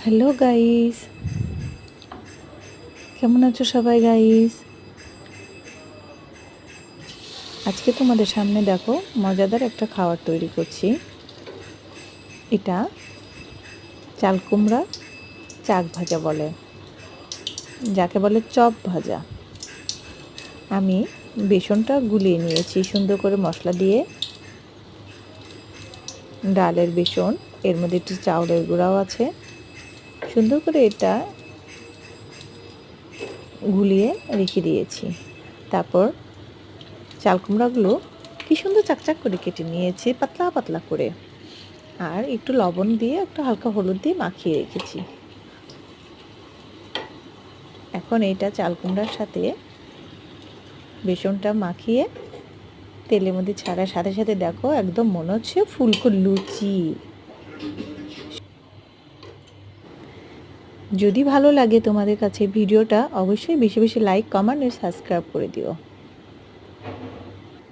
Hello guys, কেমন আছো সবাই গাইস? আজকে তোমাদের সামনে দেখো মজাদার একটা খাবার তৈরি করছি। এটা চাল কুমড়া চাক ভাজা বলে, যাকে বলে চপ ভাজা। আমি বেসনটা গুলিয়ে নিয়েছি সুন্দর করে মশলা দিয়ে। ডালের বেসন, এর মধ্যে একটু চাউলের গুঁড়াও আছে। সুন্দর করে এটা গুলিয়ে রেখে দিয়েছি। তারপর চাল কুমড়াগুলো কি সুন্দর চাকচাক করে কেটে নিয়েছি, পাতলা পাতলা করে। আর একটু লবণ দিয়ে, একটু হালকা হলুদ দিয়ে মাখিয়ে রেখেছি। এখন এইটা চাল কুমড়ার সাথে বেসনটা মাখিয়ে তেলের মধ্যে ছাড়ার সাথে সাথে দেখো একদম মনে হচ্ছে ফুলকো লুচি। যদি ভালো লাগে তোমাদের কাছে ভিডিওটা, অবশ্যই বেশি বেশি লাইক, কমেন্ট আর সাবস্ক্রাইব করে দিও।